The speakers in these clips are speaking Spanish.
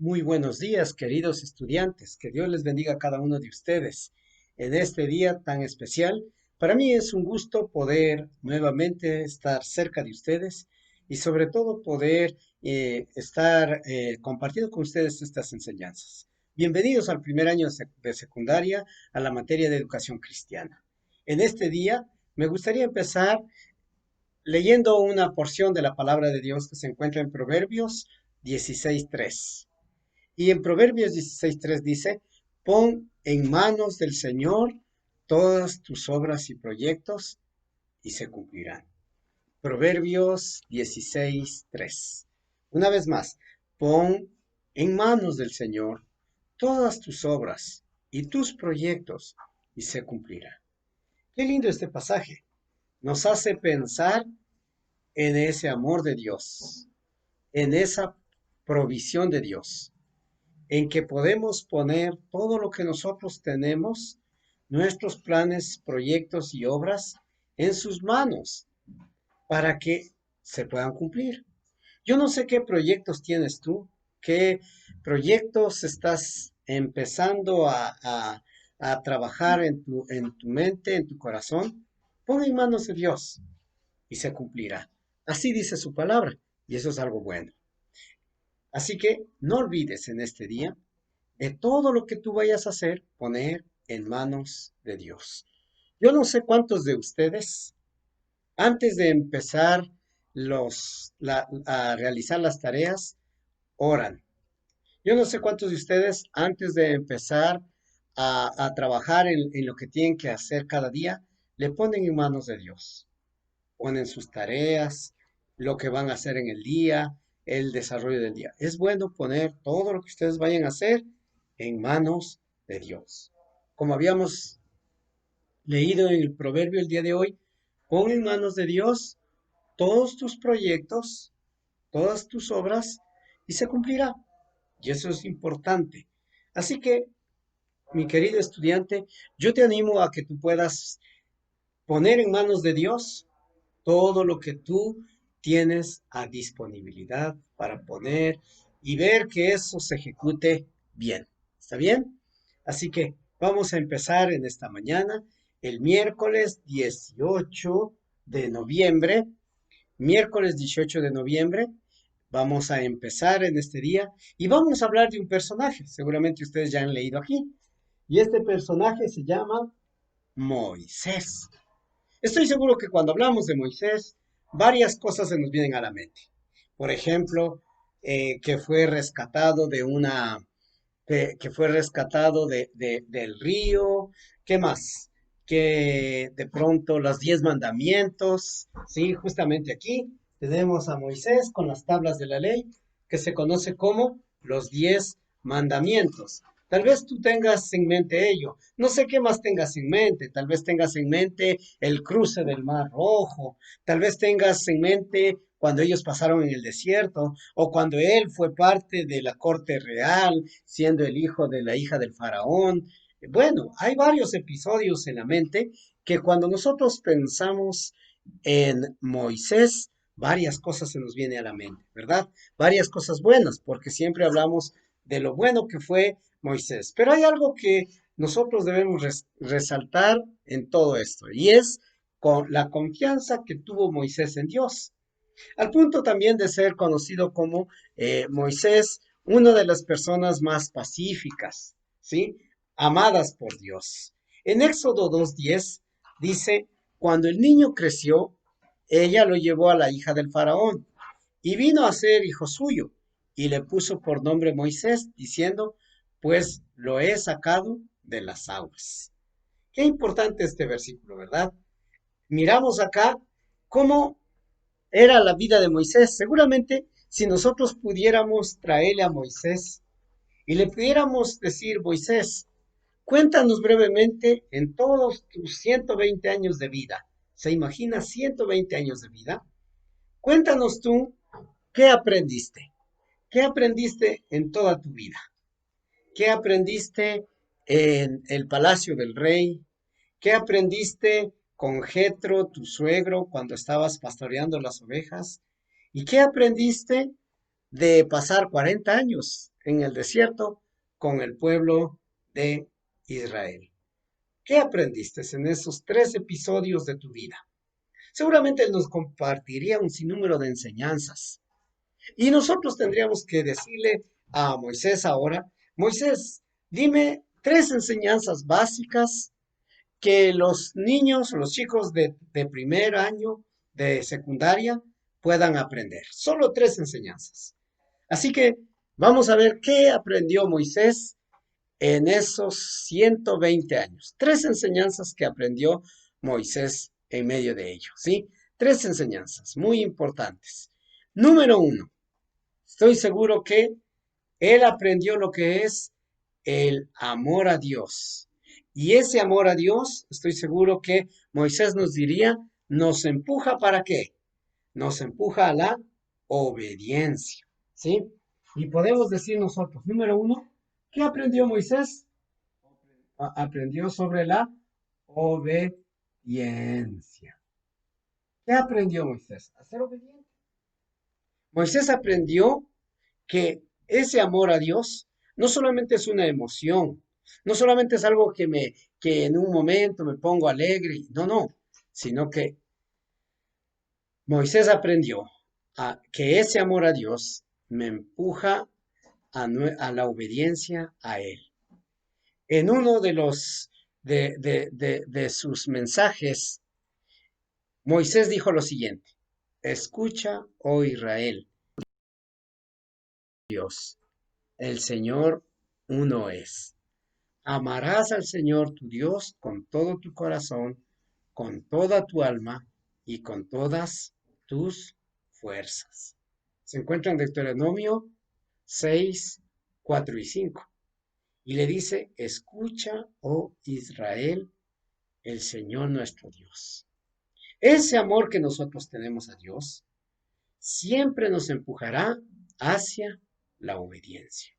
Muy buenos días, queridos estudiantes. Que Dios les bendiga a cada uno de ustedes en este día tan especial. Para mí es un gusto poder nuevamente estar cerca de ustedes y sobre todo poder estar compartiendo con ustedes estas enseñanzas. Bienvenidos al primer año de secundaria a la materia de educación cristiana. En este día me gustaría empezar leyendo una porción de la palabra de Dios que se encuentra en Proverbios 16:3. Y en Proverbios 16:3 dice, pon en manos del Señor todas tus obras y proyectos y se cumplirán. Proverbios 16:3. Una vez más, pon en manos del Señor todas tus obras y tus proyectos y se cumplirán. Qué lindo este pasaje. Nos hace pensar en ese amor de Dios, en esa provisión de Dios, en que podemos poner todo lo que nosotros tenemos, nuestros planes, proyectos y obras, en sus manos para que se puedan cumplir. Yo no sé qué proyectos tienes tú, qué proyectos estás empezando a trabajar en tu mente, en tu corazón. Pon en manos de Dios y se cumplirá. Así dice su palabra y eso es algo bueno. Así que no olvides en este día de todo lo que tú vayas a hacer, poner en manos de Dios. Yo no sé cuántos de ustedes, antes de empezar a realizar las tareas, oran. Yo no sé cuántos de ustedes, antes de empezar a trabajar en lo que tienen que hacer cada día, le ponen en manos de Dios. Ponen sus tareas, lo que van a hacer en el día, el desarrollo del día. Es bueno poner todo lo que ustedes vayan a hacer en manos de Dios. Como habíamos leído en el proverbio el día de hoy, pon en manos de Dios todos tus proyectos, todas tus obras y se cumplirá. Y eso es importante. Así que, mi querido estudiante, yo te animo a que tú puedas poner en manos de Dios todo lo que tú tienes a disponibilidad para poner y ver que eso se ejecute bien. ¿Está bien? Así que vamos a empezar en esta mañana, el miércoles 18 de noviembre. Miércoles 18 de noviembre. Vamos a empezar en este día y vamos a hablar de un personaje. Seguramente ustedes ya han leído aquí. Y este personaje se llama Moisés. Estoy seguro que cuando hablamos de Moisés, varias cosas se nos vienen a la mente. Por ejemplo, que fue rescatado que fue rescatado del río. ¿Qué más? Que de pronto los 10 mandamientos, sí, justamente aquí tenemos a Moisés con las tablas de la ley, que se conoce como los 10 mandamientos. Tal vez tú tengas en mente ello. No sé qué más tengas en mente. Tal vez tengas en mente el cruce del Mar Rojo. Tal vez tengas en mente cuando ellos pasaron en el desierto o cuando él fue parte de la corte real, siendo el hijo de la hija del faraón. Bueno, hay varios episodios en la mente que cuando nosotros pensamos en Moisés, varias cosas se nos vienen a la mente, ¿verdad? Varias cosas buenas, porque siempre hablamos de lo bueno que fue Moisés. Pero hay algo que nosotros debemos resaltar en todo esto, y es con la confianza que tuvo Moisés en Dios, al punto también de ser conocido como Moisés, una de las personas más pacíficas, ¿sí? Amadas por Dios. En Éxodo 2:10 dice, cuando el niño creció, ella lo llevó a la hija del faraón y vino a ser hijo suyo y le puso por nombre Moisés, diciendo, pues lo he sacado de las aguas. Qué importante este versículo, ¿verdad? Miramos acá cómo era la vida de Moisés. Seguramente, si nosotros pudiéramos traerle a Moisés y le pudiéramos decir, Moisés, cuéntanos brevemente en todos tus 120 años de vida. ¿Se imagina 120 años de vida? Cuéntanos tú, ¿qué aprendiste? ¿Qué aprendiste en toda tu vida? ¿Qué aprendiste en el palacio del rey? ¿Qué aprendiste con Jetro, tu suegro, cuando estabas pastoreando las ovejas? ¿Y qué aprendiste de pasar 40 años en el desierto con el pueblo de Israel. ¿Qué aprendiste en esos 3 episodios de tu vida? Seguramente él nos compartiría un sinnúmero de enseñanzas. Y nosotros tendríamos que decirle a Moisés ahora, Moisés, dime 3 enseñanzas básicas que los niños o los chicos de primer año de secundaria puedan aprender. Solo 3 enseñanzas. Así que vamos a ver qué aprendió Moisés en esos 120 años. 3 enseñanzas que aprendió Moisés en medio de ello, ¿sí? 3 enseñanzas muy importantes. Número 1, estoy seguro que él aprendió lo que es el amor a Dios. Y ese amor a Dios, estoy seguro que Moisés nos diría, nos empuja ¿para qué? Nos empuja a la obediencia, ¿sí? Y podemos decir nosotros, número 1, ¿qué aprendió Moisés? Aprendió sobre la obediencia. ¿Qué aprendió Moisés? A ser obediente. Moisés aprendió que ese amor a Dios no solamente es una emoción, no solamente es algo que en un momento me pongo alegre, no, no, sino que Moisés aprendió que ese amor a Dios me empuja a la obediencia a Él. En uno de los de sus mensajes, Moisés dijo lo siguiente: escucha, oh Israel, Dios, el Señor uno es. Amarás al Señor tu Dios con todo tu corazón, con toda tu alma y con todas tus fuerzas. Se encuentra en Deuteronomio 6, 4 y 5. Y le dice, escucha, oh Israel, el Señor nuestro Dios. Ese amor que nosotros tenemos a Dios siempre nos empujará hacia la obediencia.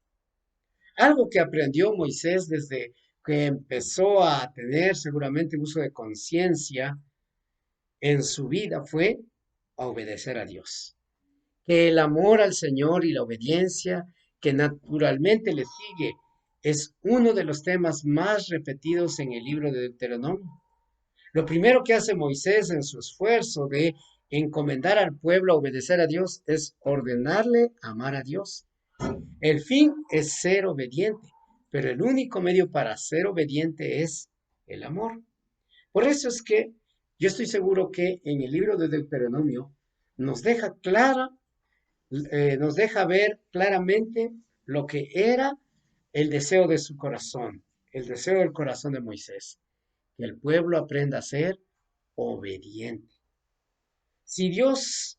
Algo que aprendió Moisés desde que empezó a tener seguramente uso de conciencia en su vida fue a obedecer a Dios. Que el amor al Señor y la obediencia que naturalmente le sigue es uno de los temas más repetidos en el libro de Deuteronomio. Lo primero que hace Moisés en su esfuerzo de encomendar al pueblo a obedecer a Dios es ordenarle amar a Dios. El fin es ser obediente, pero el único medio para ser obediente es el amor. Por eso es que yo estoy seguro que en el libro de Deuteronomio nos deja nos deja ver claramente lo que era el deseo de su corazón, el deseo del corazón de Moisés, que el pueblo aprenda a ser obediente. Si Dios,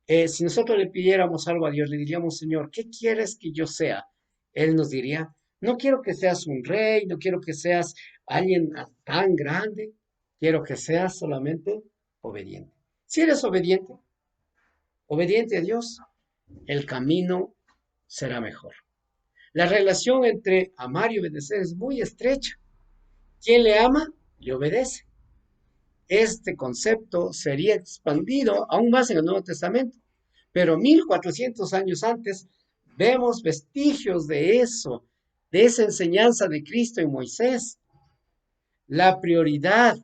si nosotros le pidiéramos algo a Dios, le diríamos, Señor, ¿qué quieres que yo sea? Él nos diría, no quiero que seas un rey, no quiero que seas alguien tan grande, quiero que seas solamente obediente. Si eres obediente, obediente a Dios, el camino será mejor. La relación entre amar y obedecer es muy estrecha. Quien le ama, le obedece. Este concepto sería expandido aún más en el Nuevo Testamento, pero 1400 años antes vemos vestigios de eso, de esa enseñanza de Cristo en Moisés. La prioridad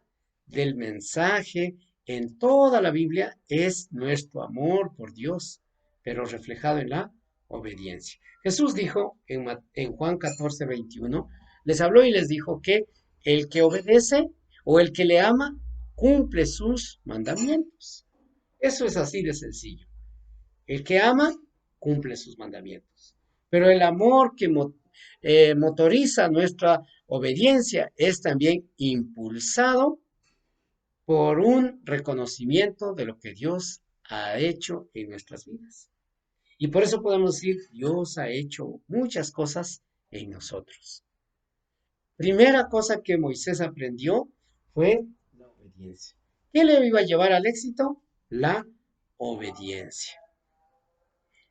del mensaje en toda la Biblia es nuestro amor por Dios, pero reflejado en la obediencia. Jesús dijo en Juan 14, 21, les habló y les dijo que el que obedece o el que le ama cumple sus mandamientos. Eso es así de sencillo. El que ama cumple sus mandamientos. Pero el amor que motoriza nuestra obediencia es también impulsado por un reconocimiento de lo que Dios ha hecho en nuestras vidas. Y por eso podemos decir, Dios ha hecho muchas cosas en nosotros. Primera cosa que Moisés aprendió fue la obediencia. ¿Qué le iba a llevar al éxito? La obediencia.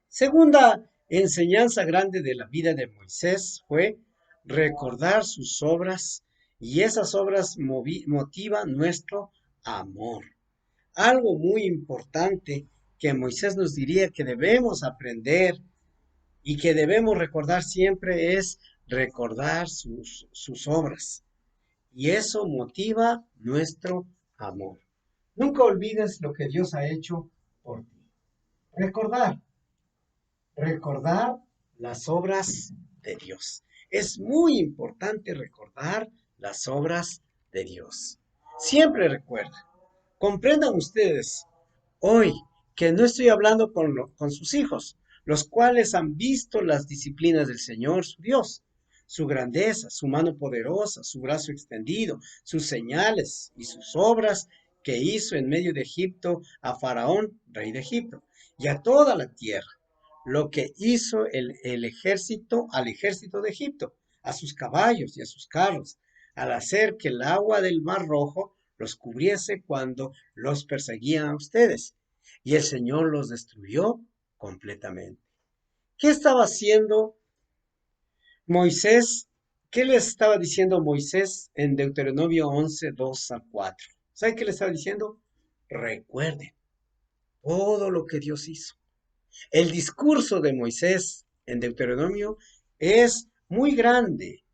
Segunda enseñanza grande de la vida de Moisés fue recordar sus obras y esas obras motivan nuestro amor. Algo muy importante que Moisés nos diría que debemos aprender y que debemos recordar siempre es recordar sus obras. Y eso motiva nuestro amor. Nunca olvides lo que Dios ha hecho por ti. Recordar, recordar las obras de Dios. Es muy importante recordar las obras de Dios. Siempre recuerda. Comprendan ustedes hoy que no estoy hablando con sus hijos, los cuales han visto las disciplinas del Señor, su Dios, su grandeza, su mano poderosa, su brazo extendido, sus señales y sus obras que hizo en medio de Egipto a Faraón, rey de Egipto, y a toda la tierra, lo que hizo el ejército al ejército de Egipto, a sus caballos y a sus carros, al hacer que el agua del Mar Rojo los cubriese cuando los perseguían a ustedes. Y el Señor los destruyó completamente. ¿Qué estaba haciendo Moisés? ¿Qué les estaba diciendo Moisés en Deuteronomio 11, 2 al 4? ¿Sabe qué le estaba diciendo? Recuerden todo lo que Dios hizo. El discurso de Moisés en Deuteronomio es muy grande.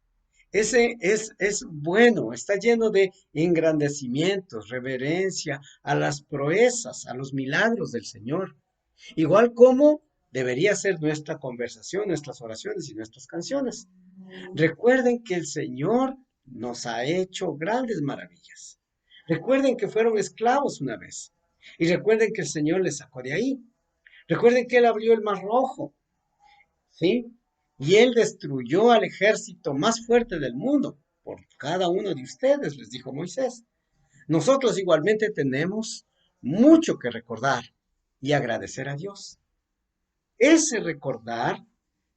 Es bueno, está lleno de engrandecimientos, reverencia a las proezas, a los milagros del Señor. Igual como debería ser nuestra conversación, nuestras oraciones y nuestras canciones. Recuerden que el Señor nos ha hecho grandes maravillas. Recuerden que fueron esclavos una vez. Y recuerden que el Señor les sacó de ahí. Recuerden que Él abrió el mar rojo, ¿sí? Y Él destruyó al ejército más fuerte del mundo por cada uno de ustedes, les dijo Moisés. Nosotros igualmente tenemos mucho que recordar y agradecer a Dios. Ese recordar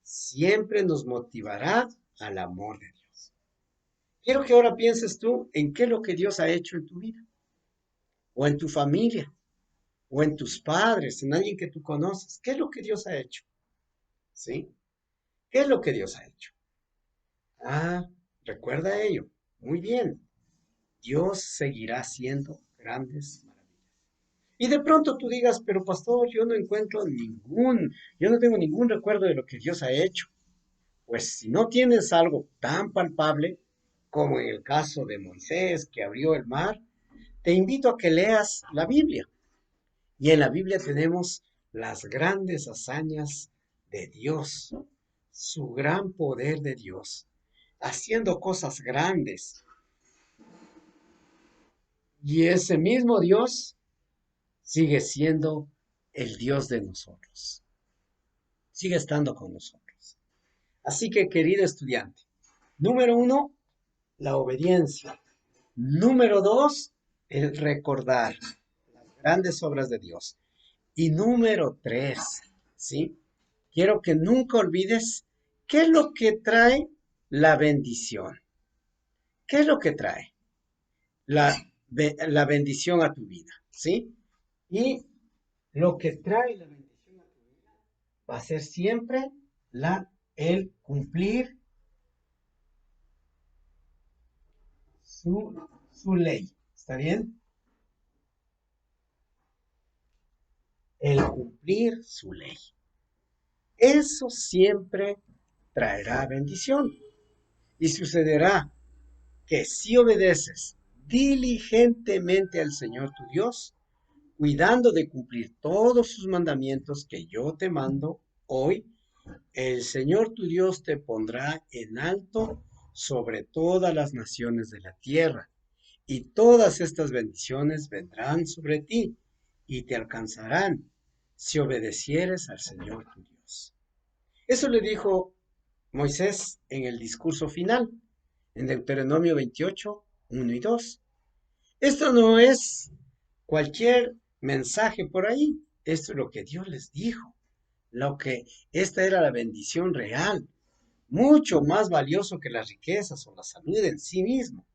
siempre nos motivará al amor de Dios. Quiero que ahora pienses tú en qué es lo que Dios ha hecho en tu vida, o en tu familia, o en tus padres, en alguien que tú conoces. ¿Qué es lo que Dios ha hecho? ¿Sí? ¿Qué es lo que Dios ha hecho? Ah, recuerda ello. Muy bien. Dios seguirá haciendo grandes maravillas. Y de pronto tú digas, pero pastor, yo no tengo ningún recuerdo de lo que Dios ha hecho. Pues si no tienes algo tan palpable como en el caso de Moisés que abrió el mar, te invito a que leas la Biblia. Y en la Biblia tenemos las grandes hazañas de Dios, su gran poder de Dios, haciendo cosas grandes. Y ese mismo Dios sigue siendo el Dios de nosotros, sigue estando con nosotros. Así que, querido estudiante, número uno, la obediencia. Número dos, el recordar las grandes obras de Dios. Y número tres, ¿sí? Quiero que nunca olvides qué es lo que trae la bendición. ¿Qué es lo que trae la bendición a tu vida? ¿Sí? Y lo que trae la bendición a tu vida va a ser siempre el cumplir su ley. ¿Está bien? El cumplir su ley. Eso siempre traerá bendición. Y sucederá que si obedeces diligentemente al Señor tu Dios, cuidando de cumplir todos sus mandamientos que yo te mando hoy, el Señor tu Dios te pondrá en alto sobre todas las naciones de la tierra, y todas estas bendiciones vendrán sobre ti y te alcanzarán si obedecieres al Señor tu Dios. Eso le dijo Moisés en el discurso final, en Deuteronomio 28, 1 y 2. Esto no es cualquier mensaje por ahí, esto es lo que Dios les dijo, esta era la bendición real, mucho más valioso que las riquezas o la salud en sí mismo.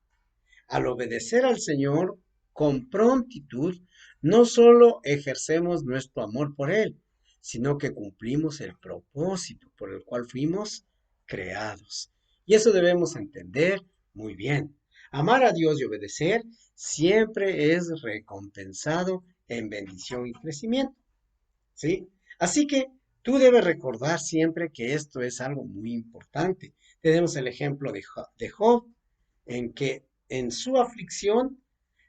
Al obedecer al Señor con prontitud, no solo ejercemos nuestro amor por Él, sino que cumplimos el propósito por el cual fuimos creados. Y eso debemos entender muy bien. Amar a Dios y obedecer siempre es recompensado en bendición y crecimiento. ¿Sí? Así que Tú debes recordar siempre que esto es algo muy importante. Tenemos el ejemplo de Job, en que en su aflicción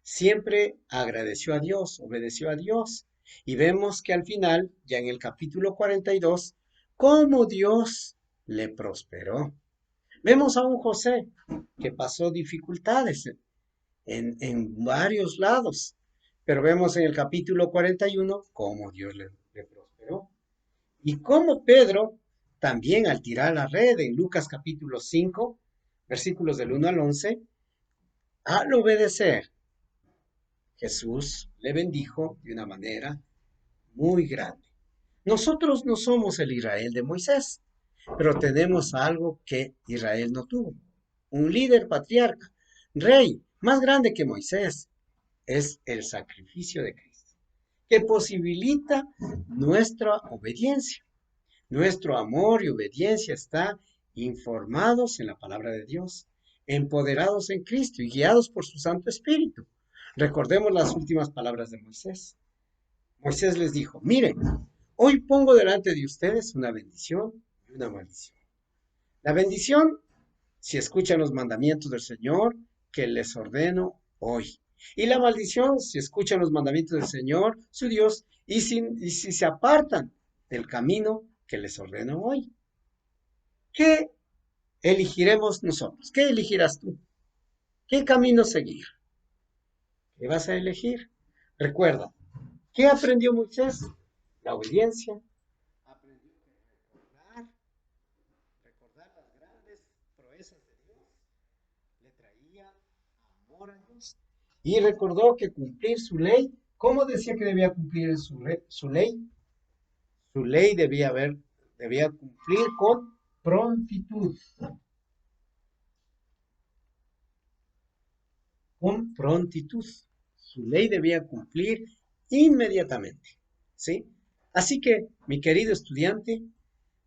siempre agradeció a Dios, obedeció a Dios. Y vemos que al final, ya en el capítulo 42, cómo Dios le prosperó. Vemos a un José que pasó dificultades en varios lados, pero vemos en el capítulo 41 cómo Dios le prosperó. Y cómo Pedro, también al tirar la red en Lucas capítulo 5, versículos del 1 al 11, al obedecer, Jesús le bendijo de una manera muy grande. Nosotros no somos el Israel de Moisés, pero tenemos algo que Israel no tuvo. Un líder patriarca, rey, más grande que Moisés, es el sacrificio de Cristo, que posibilita nuestra obediencia. Nuestro amor y obediencia está informados en la palabra de Dios, empoderados en Cristo y guiados por su Santo Espíritu. Recordemos las últimas palabras de Moisés. Moisés les dijo, miren, hoy pongo delante de ustedes una bendición y una maldición. La bendición, si escuchan los mandamientos del Señor, que les ordeno hoy. Y la maldición, si escuchan los mandamientos del Señor, su Dios, y si se apartan del camino que les ordeno hoy. ¿Qué elegiremos nosotros? ¿Qué elegirás tú? ¿Qué camino seguir? ¿Qué vas a elegir? Recuerda, ¿qué aprendió Moisés? La obediencia. Aprendió que recordar las grandes proezas de Dios le traía amor a Dios. Y recordó que cumplir su ley, ¿cómo decía que debía cumplir su ley? Su ley debía cumplir con prontitud. Con prontitud. Su ley debía cumplir inmediatamente. ¿Sí? Así que, mi querido estudiante,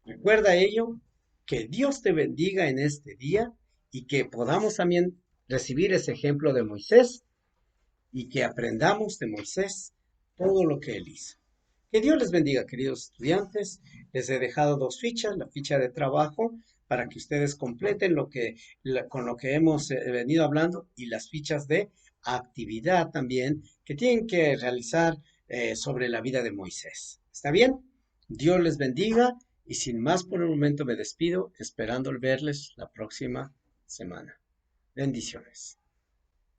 recuerda ello, que Dios te bendiga en este día y que podamos también recibir ese ejemplo de Moisés y que aprendamos de Moisés todo lo que él hizo. Que Dios les bendiga, queridos estudiantes. Les he dejado dos fichas, la ficha de trabajo para que ustedes completen con lo que hemos venido hablando y las fichas de actividad también que tienen que realizar sobre la vida de Moisés. ¿Está bien? Dios les bendiga y sin más por el momento me despido esperando verles la próxima semana. Bendiciones.